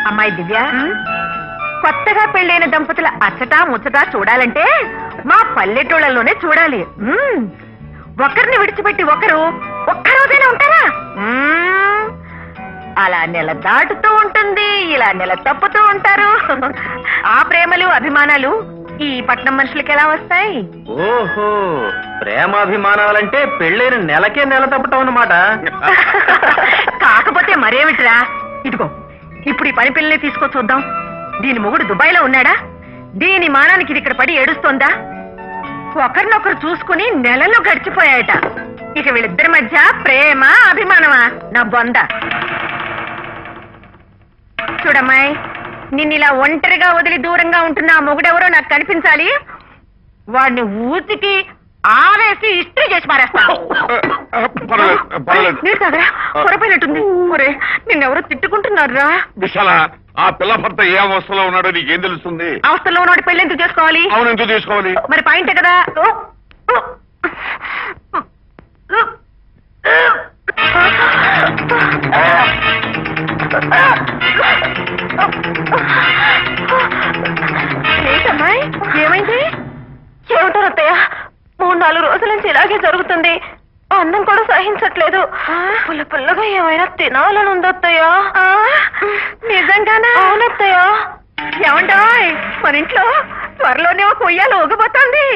అమ్మాయి దివ్య, కొత్తగా పెళ్ళైన దంపతుల అచ్చటా ముచ్చటా చూడాలంటే మా పల్లెటూళ్ళలోనే చూడాలి. ఒకరిని విడిచిపెట్టి ఒకరు ఒక్కరోజైనా ఉంటారా? అలా నెల దాటుతూ ఉంటుంది, ఇలా నెల తప్పుతూ ఉంటారు. ఆ ప్రేమలు అభిమానాలు ఈ పట్నం మనుషులకి ఎలా వస్తాయి? ఓహో, ప్రేమాభిమానాలంటే పెళ్ళైన నెలకే నెల తప్పటం అన్నమాట. కాకపోతే మరేమిట్రా, ఇదిగో ఇప్పుడు ఈ పని పిల్లని తీసుకో చూద్దాం. దీని మొగుడు దుబాయ్లో ఉన్నాడా? దీని మానానికి ఇది ఇక్కడ పడి ఏడుస్తోందా? ఒకరినొకరు చూసుకుని నెలలో గడిచిపోయాయట. ఇక వీళ్ళిద్దరి మధ్య ప్రేమ అభిమానమా? నా బొంద. చూడమ్మాయి, నిన్నిలా ఒంటరిగా వదిలి దూరంగా ఉంటున్న ఆ మొగుడెవరో నాకు కనిపించాలి. వాడిని ఊతికి ఆవేసి ఇస్త్రీ చేసి పారేస్తాను. నీరు తాగరా, పొరపోయినట్టుంది. ఒరే, నిన్నెవరో తిట్టుకుంటున్నారా? విశాల, ఆ పిల్ల భర్త ఏ అవస్థలో ఉన్నాడో నీకేం తెలుస్తుంది? అవస్థలో ఉన్నాడు పెళ్లి ఎందుకు చేసుకోవాలి? అవును, ఎందుకు తీసుకోవాలి? మరి పాయింటే కదా. ఏంటమ్మాయి, ఏమైంది? ఏమిటో అత్తయ్య, 3-4 రోజుల నుంచి ఇలాగే జరుగుతుంది. అన్నం కూడా సహించట్లేదు. పుల్ల పుల్లగా ఏమైనా తినాలని ఉంది అత్తయ్య. నిజంగానా? అవునత్తయ్య. ఏమంటాయ్, మన ఇంట్లో త్వరలోనే ఒక ఉయ్యాలు ఊగబోతోంది.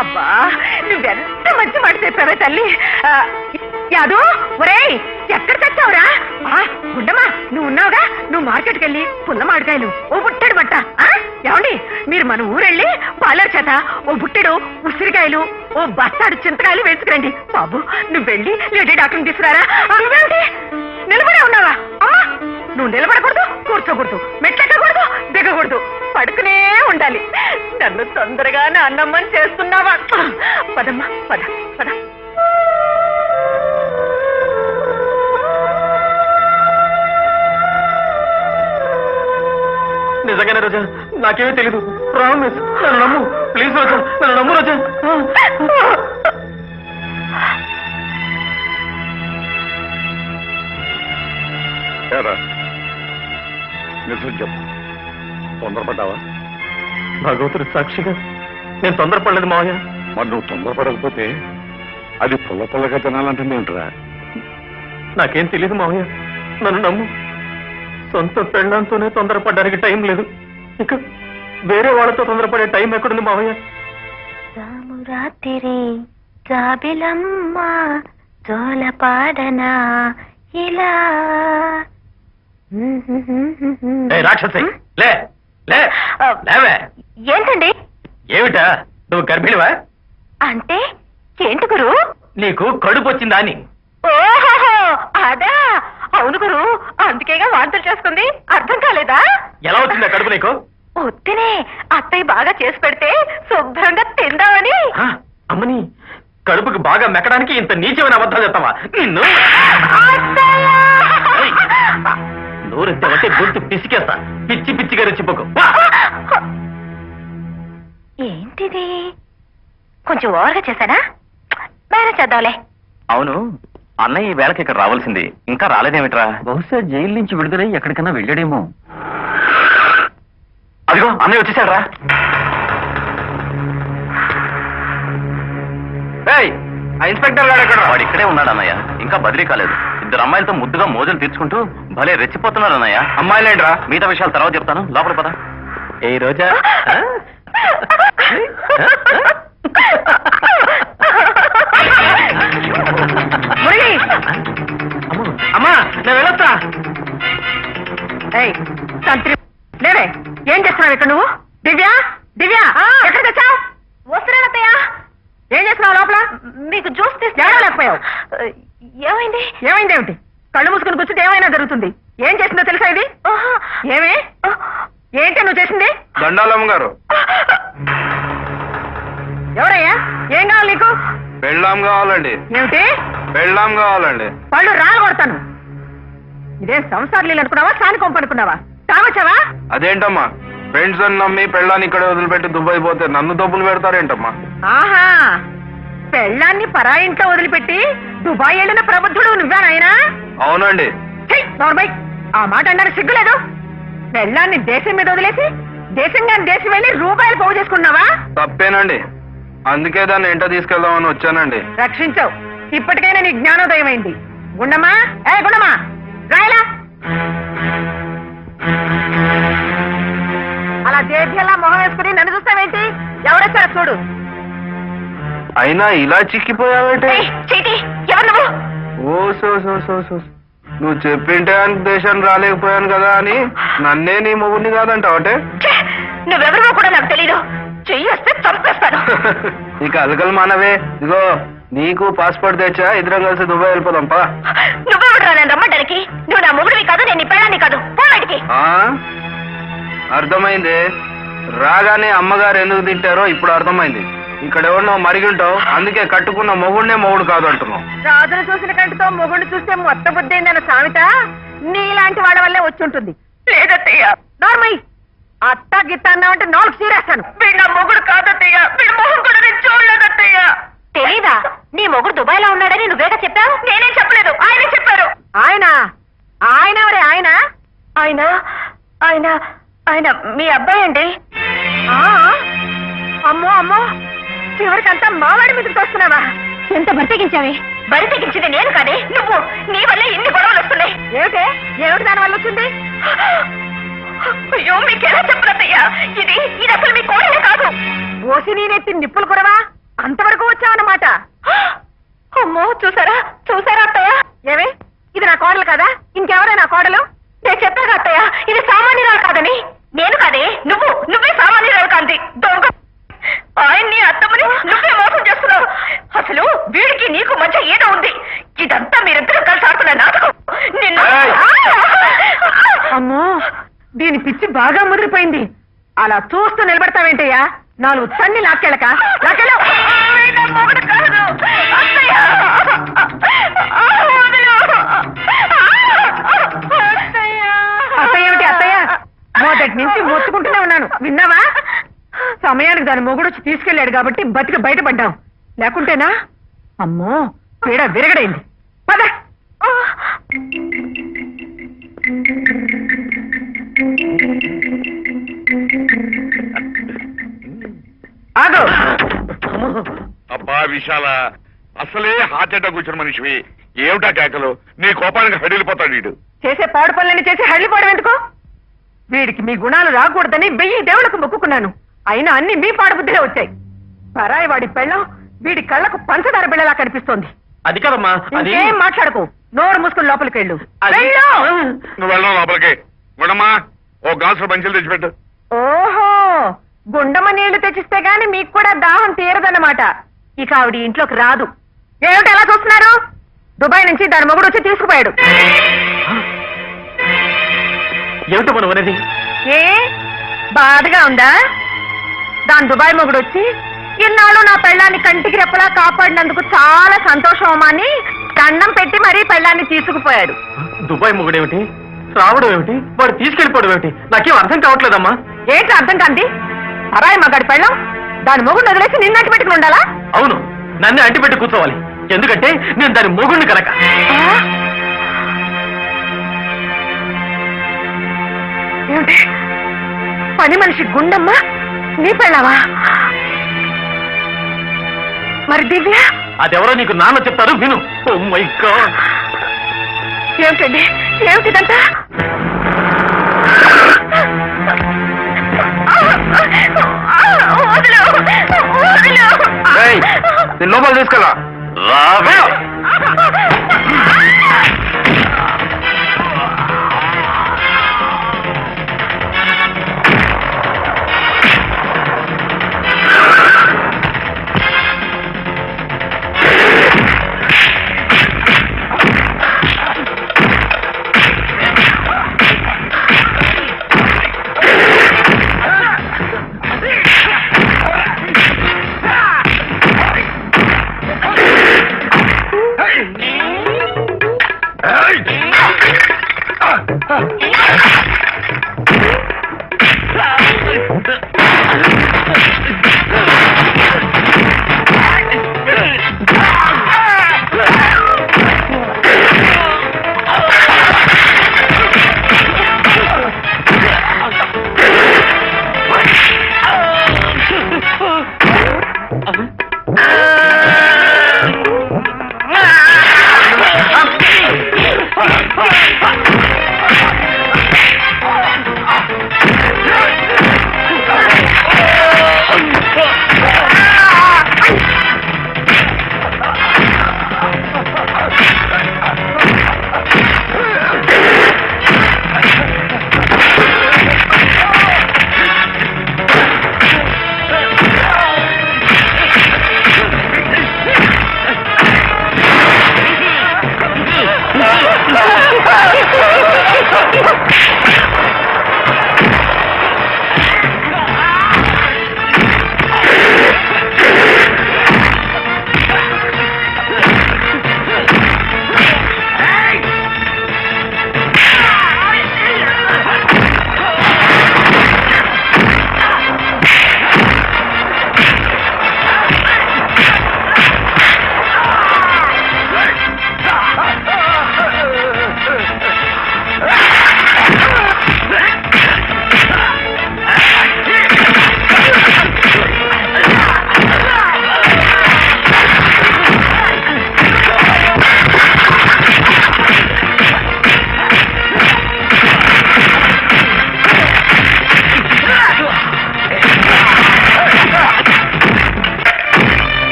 అబ్బా, నువ్వెంత మంచి మాట చెప్పావే తల్లి. యాదో, ఒరేయ్, ఎక్కడ తెచ్చావురా? గుండమ్మా, నువ్వు ఉన్నావుగా, నువ్వు మార్కెట్కి వెళ్ళి పుల్ల మామిడికాయలు, ఓ బుట్టెడు బట్ట. ఏమండి, మీరు మన ఊరెళ్ళి పాలర్ చేత ఓ బుట్టెడు ఉసిరికాయలు, ఓ బస్తాడు చింతకాయలు వేసుకురండి. బాబు, నువ్వు వెళ్ళి లేడీ డాక్టర్ని తీసుకురారా. నువ్వేమిటి నిలబడే ఉన్నావా? అమ్మా, నువ్వు నిలబడకూడదు, కూర్చోకూడదు, మెట్లెక్కకూడదు, దిగకూడదు, పడుకునే ఉండాలి. నన్ను తొందరగా నా అన్నమ్మని చేస్తున్నావా? పదమ్మా, పద పద. నిజంగానే రోజా, నాకేమీ తెలీదు. ప్రామిస్, నన్ను నమ్ము ప్లీజ్ రోజా, నన్ను నమ్ము రోజా. నిజం చెప్పు, తొందరపడ్డావా? భగవంతుడి సాక్షిగా నేను తొందరపడలేదు మావయ్య. మరి నువ్వు తొందరపడకపోతే అది పుల్ల పుల్లగా తినాలంటే ఏంట్రా? నాకేం తెలీదు మావయ్య, నన్ను నమ్ము. సొంత పెళ్ళంతోనే తొందరపడడానికి టైం లేదు, ఇక వేరే వాళ్ళతో తొందరపడే టైం ఎక్కడుంది మావయ్య? రాత్రి జాబిలమ్మ జోల పాడనా ఇలా. రాక్షసి, లే లే లేవే. ఏంటండి? ఏమిటా, నువ్వు గర్భిణివా? అంటే ఏంటి గురు? నీకు కడుపు వచ్చిందా అని. ఓహో, అదా. అవును గురు, అందుకేగా వాంతులు చేసుకుంది. అర్థం కాలేదా? ఎలా వచ్చిందా కడుపు నీకు? వద్దునే, అత్తయ్య బాగా చేసి పెడితే శుభ్రంగా తిందామని. అమ్మని, కడుపుకి బాగా మెక్కడానికి ఇంత నీచమైన అబద్ధాలు చెప్తావా? నిన్ను నోరెత్తావంటే గొంతు పిసికేస్తా. పిచ్చి పిచ్చిగా రెచ్చిపోకు. ఏంటిది, కొంచెం ఓవర్గా చేశానా? మేనేజ్ చేద్దాంలే. అవును, అన్నయ్య ఈ వేళకి ఇక్కడ రావాల్సింది, ఇంకా రాలేదేమిట్రా? బహుశా జైలు నుంచి విడుదలై ఎక్కడికన్నా వెళ్ళాడేమో. అదిగో అన్నయ్య వచ్చేసాడ్రా. ఇన్స్పెక్టర్ గారు ఎక్కడ? వాడు ఇక్కడే ఉన్నాడు అన్నయ్య, ఇంకా బదిలీ కాలేదు. 2 అమ్మాయిలతో ముద్దుగా మోజులు తీర్చుకుంటూ భలే రెచ్చిపోతున్నారు అన్నయ్య. అమ్మాయిలేంట్రా? మిగతా విషయాలు తర్వాత చెప్తాను, లోపల పద. ఏ రోజా, అమ్మా నేను వెళ్ళొస్తా. సంత్రి లేవే, ఏం చేస్తున్నావు ఇక్కడ నువ్వు? దివ్య, దివ్య, ఎక్కడ తెచ్చావు? వస్తున్నానత్తయ్య. ఏం చేస్తున్నావు లోపల? మీకు జ్యూస్ తీసుకుపోయావు. ఏమైంది? ఏమైందేమిటి? కళ్ళు మూసుకుని కూర్చుంటే ఏమైనా జరుగుతుంది. ఏం చేసిందో తెలుసా ఇది? ఏమే, ఏంటి నువ్వు చేసింది? దండాలమ్మ గారు. ఎవరయ్యా? ఏం కావాలి నీకు? పెళ్ళాం కావాలండి. ఏమిటి? పెళ్ళాం కావాలండి. పళ్ళు రాలు కొడతాను. ఇదేం సంసార లీలు అనుకున్నావా, సాని కొంప అనుకున్నావా? కావచ్చావా? అదేంటమ్మా, ఫ్రెండ్స్ అని నమ్మి పెళ్ళాన్ని ఇక్కడే వదిలిపెట్టి దుబాయ్ పోతే నన్ను డబ్బులు పెడతారేంటమ్మా? ఆహా, పెళ్ళాన్ని పరాయింట్లో వదిలిపెట్టి దుబాయ్ వెళ్ళిన ప్రబుద్ధుడు నువ్వేనాయనా? అవునండి. నార్మల్ ఆ మాట అన్నారు సిగ్గులేదు. పెళ్ళాన్ని దేశం మీద వదిలేసి దేశంగా దేశం వెళ్ళి రూపాయలు పోగు చేసుకున్నావా? తప్పేనండి, అందుకే దాన్ని ఎంట తీసుకెళ్దామని వచ్చానండి. రక్షించావు. ఇప్పటికైనా నీ జ్ఞానోదయం అయింది. గుండమ్మా, గుండమ్మా రాయలా. అలా దేశంలా మొహం వేసుకుని నన్ను చూస్తావేంటి? ఎవరొచ్చారో చూడు. అయినా ఇలా చిక్కిపోయావంటే? ఎవరు నువ్వు? ఓ సో సో సో సో నువ్వు చెప్పింటే దేశాన్ని రాలేకపోయాను కదా అని నన్నే నీ మొగుడిని కాదంటావటే? నువ్వెవరో కూడా నాకు తెలీదు. చెయ్యి వస్తే చంపేస్తాను. ఇక అలకలు మానవే. ఇదిగో నీకు పాస్పోర్ట్ తెచ్చా, ఇద్దరం కలిసి దుబాయ్ వెళ్ళిపోదాంపా. నువ్వెవడు రా నేను రమ్మంటానికి? నువ్వు నా మొగుడివి కాదు, నేను నీ పెళ్ళాన్ని కాదు. పోవాడికి. అర్థమైంది. రాగానే అమ్మగారు ఎందుకు తింటారో ఇప్పుడు అర్థమైంది. ఇక్కడ ఎవరినో మరిగింటావు, అందుకే కట్టుకున్న మొగుడినే మొగుడు కాదు అంటున్నావు. రాజును చూసిన కంటితో మొగుడిని చూస్తే మొత్త బుద్ధి అయిందన్న సామెత నీలాంటి వాళ్ళ వల్లే వచ్చి ఉంటుంది. లేదత్తయ్య. నార్మల్ అత్త గిత్త అన్నావంటే నాలుగు సీరేస్తాను. వీడు నా మొగుడు కాదత్తయ్య. వీడు మొహం కూడా నేను చూడలేదత్తయ్య. తెలీదా? నీ మొగుడు దుబాయ్ లో ఉన్నాడని నువ్వేగా చెప్పావు. నేనేం చెప్పలేదు, ఆయనే చెప్పారు. ఆయన ఆయన ఎవరే? ఆయన ఆయన ఆయన ఆయన మీ అబ్బాయి అండి. అమ్మో అమ్మో, చివరికంతా మావాడి మీదకి వస్తున్నావా? ఎంత బరితెగించావే? బరితెగించింది నేను కాదే, నువ్వు. నీ వల్ల ఎన్ని గొడవలు వస్తున్నాయి. ఏమిటే? ఏమిటి దాని వల్ల వచ్చింది? అయ్యో మీకెలా చెప్పలయ్యా? ఇది ఇది అసలు మీ కోడలే కాదు. ఓసి నేనెత్తి నిప్పులు కురవా? అంతవరకు వచ్చావన్నమాట. అమ్మో, చూసారా చూసారా అత్తయ్య? ఏమే, ఇది నా కోడలు కదా? ఇంకెవరా నా కోడలు? నేను చెప్పాను అత్తయ్య, ఇది సామాన్యురాలు కాదని. నేను కాదే, నువ్వే సామాన్యురాలు కాంతి. దొంగ. ఆయన్ని అత్తమ్మని నువ్వే మోసం చేస్తున్నావు. అసలు వీడికి నీకు మధ్య ఏదో ఉంది. ఇదంతా మీరిద్దరూ కలిసి ఆడుతున్న నాటకం. నిన్ను. అమ్మో, దీని పిచ్చి బాగా ముదిరిపోయింది. అలా చూస్తూ నిలబడతావేంటయ్యా? నాలుగు తన్ని లాక్కెళ్ళక. అత్తయ్య ఏమిటి అత్తయ్య? మొదటి నుంచి మొత్తుకుంటూనే ఉన్నాను, విన్నావా? సమయానికి దాని మొగుడు వచ్చి తీసుకెళ్లాడు కాబట్టి బతికి బయటపడ్డాం. లేకుంటేనా అమ్మో పీడ విరగడైంది. పద. ఆగు. అబ్బా విశాల, అసలే హార్ట్ అటాక్ వచ్చిన మనిషివి. ఏమిటా కేకలు? నీ కోపానికి హడిలిపోతాడు వీడు. చేసే పాడు పనులని చేసి హళ్ళిపోవడం ఎందుకు? వీడికి మీ గుణాలు రాకూడదని 1000 దేవులకు మొక్కుకున్నాను. అయినా అన్ని మీ పాడుబుద్ధిలో వచ్చాయి. పరాయి వాడి పెళ్ళం వీడి కళ్ళకు పంచదార బిళ్ళలా కనిపిస్తోంది. అది కదమ్మా. ఏం మాట్లాడకు, నోరు మూసుకుని లోపలికి వెళ్ళు. నువ్వు వెళ్ళడం లోపలికి. గుణమ్మా, ఓ గ్లాసు మంచిలు తెచ్చిపెట్టు. ఓహో, గుండమ్మ నీళ్లు తెచ్చిస్తే గాని మీకు కూడా దాహం తీరదన్నమాట. ఇక ఆవిడ ఇంట్లోకి రాదు. ఏమిటి ఎలా చూస్తున్నారు? దుబాయ్ నుంచి దాని మొగుడు వచ్చి తీసుకుపోయాడు. ఏమిటో మనం అనేది? ఏ బాధగా ఉందా? దాని దుబాయ్ మొగుడు వచ్చి ఇన్నాళ్ళు నా పెళ్ళాన్ని కంటికి రెప్పలా కాపాడినందుకు చాలా సంతోషం అమ్మా అని దండం పెట్టి మరీ పెళ్ళాన్ని తీసుకుపోయాడు. దుబాయ్ మొగుడేమిటి, రావడం ఏమిటి, వాడు తీసుకెళ్ళిపోవడం ఏమిటి? నాకేం అర్థం కావట్లేదమ్మా. ఏంటి అర్థం కాంతి? పరాయి మగాడి పెళ్ళం దాని మొగుడు వదిలేసి నిన్నట్టు పెట్టుకుని ఉండాలా? అవును, నన్ను అంటిపెట్టి కూర్చోవాలి. ఎందుకంటే నేను దాని మొగుడిని కనుక. ఏమిటి? పని మనిషి గుండమ్మ నీ పెళ్ళావా? మరి దివ్య? అదెవరో నీకు నాన్న చెప్తారు, విను. Oh my God. ఏమిటండి, ఏమిటిదంతా? లోపల తీసుకెళ్ళా. రావే.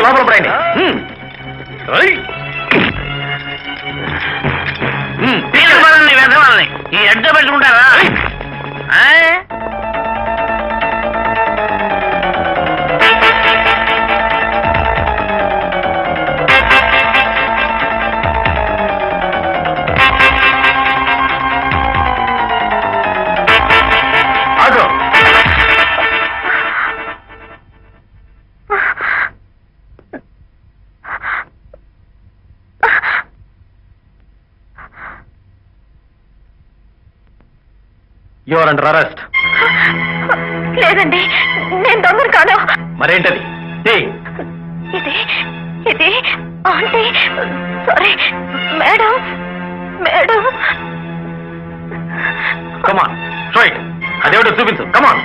లోపల పడండి. ఈ అడ్డ పెట్టుకుంటారా? Your under arrest. లేదండి, నేను దొంగను కాను. మరేంటది? ఇది ఇది ఆంటీ, సారీ మేడం, మేడం. కమాన్, రైట్. అదేవిడో చూపించు. కమాన్.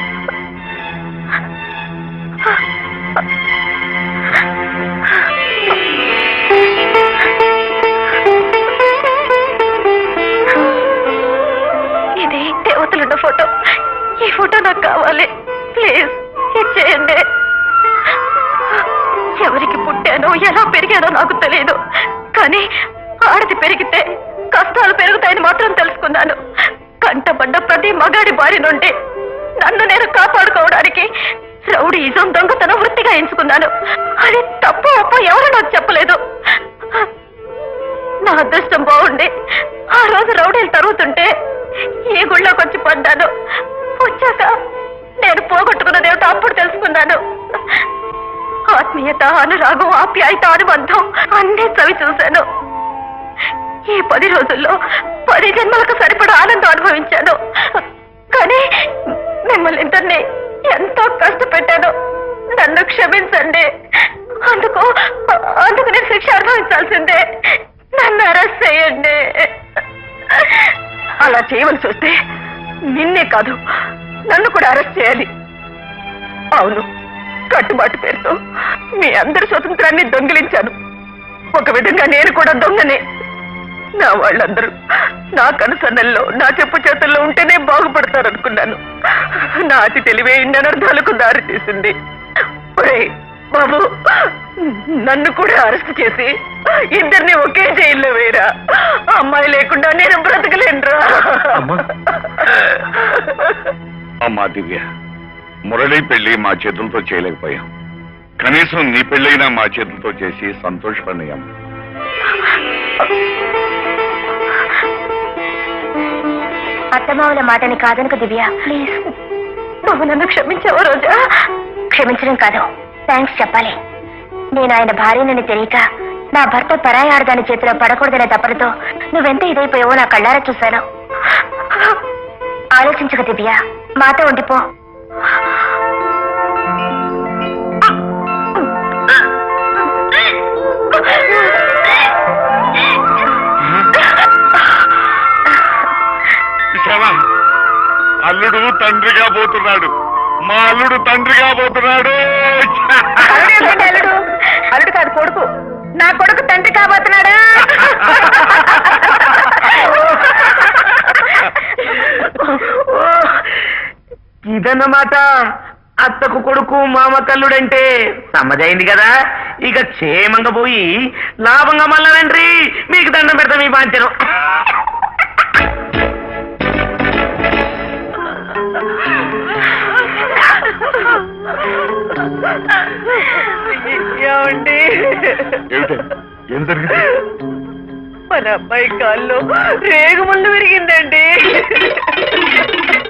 ఇది దేవతలున్న ఫోటో. ఈ ఫోటో నాకు కావాలి, ప్లీజ్ ఇచ్చేయండి. ఎవరికి పుట్టానో ఎలా పెరిగానో నాకు తెలియదు, కానీ ఆడది పెరిగితే కష్టాలు పెరుగుతాయని మాత్రం తెలుసుకున్నాను. కంటపడ్డ ప్రతి మగాడి బారి నుండి నన్ను నేను కాపాడుకోవడానికి రౌడీజం, దొంగతనం వృత్తిగా ఎంచుకున్నాను. అది తప్పు అప్పు ఎవరు నాకు చెప్పలేదు. నా అదృష్టం బాగుండి ఆ రోజు రౌడీలు తరుగుతుంటే ఈ గుళ్ళోకి వచ్చి పడ్డాను. వచ్చాక నేను పోగొట్టుకున్నదేమిటో అప్పుడు తెలుసుకున్నాను. ఆత్మీయత, అనురాగం, ఆప్యాయత, అనుబంధం అన్నీ చవి చూశాను. ఈ 10 రోజుల్లో 10 జన్మలకు సరిపడా ఆనందం అనుభవించాను. కానీ మిమ్మల్ని ఇద్దరిని ఎంతో కష్టపెట్టాను. నన్ను క్షమించండి. అందుకు నేను శిక్ష అనుభవించాల్సిందే. నన్ను అరెస్ట్ చేయండి. అలా చేయవలసి వస్తే నిన్నే కాదు, నన్ను కూడా అరెస్ట్ చేయాలి. అవును, కట్టుబాటు పేరుతో మీ అందరి స్వతంత్రాన్ని దొంగిలించాను. ఒక విధంగా నేను కూడా దొంగనే. నా వాళ్ళందరూ నా కనుసన్నల్లో, నా చెప్పు చేతుల్లో ఉంటేనే బాగుపడతారనుకున్నాను. నా అతి తెలివే ఇన్ని అనర్థాలకు దారి తీసింది. ఒరేయ్ బాబు, నన్ను కూడా అరెస్ట్ చేసి ఇద్దరిని ఒకే జైల్లో వేరా. అమ్మాయి లేకుండా నేను బ్రతకలేనురా. అమ్మా దివ్య, మురళి పెళ్లి మా చేతులతో చేయలేకపోయాం. కనీసం నీ పెళ్ళైనా మా చేతులతో చేసి సంతోషపడినాం. అత్తమావుల మాటని కాదనుకు దివ్య, ప్లీజ్. నువ్వు నన్ను క్షమించావు రోజా? క్షమించడం కాదు, థ్యాంక్స్ చెప్పాలి. నేను ఆయన భార్యనని తెలియక నా భర్త పరాయి ఆడదాని చేతిలో పడకూడదనే తప్పలతో నువ్వెంత ఇదైపోయావో నా కళ్ళారా చూశాను. ఆలోచించక దివ్య, మాతో ఉండిపో. అల్లుడు తండ్రిగా పోతున్నాడు. మా అల్లుడు తండ్రిగా పోతున్నాడు. అల్లుడు అల్లుడు కాదు, కొడుకు. నా కొడుకు తండ్రి కాబోతున్నాడా? ఇదన్నమాట అత్తకు కొడుకు మామ కల్లుడంటే. సమ్మదైంది కదా, ఇక క్షేమంగా పోయి లాభంగా మళ్ళా రండి. మీకు దండం పెడతాం ఈ బాంచను. ఏమండి ఏమిటి ఏం జరిగింది? మన అబ్బాయి కాల్లో రేగు ముళ్ళు విరిగిందండి.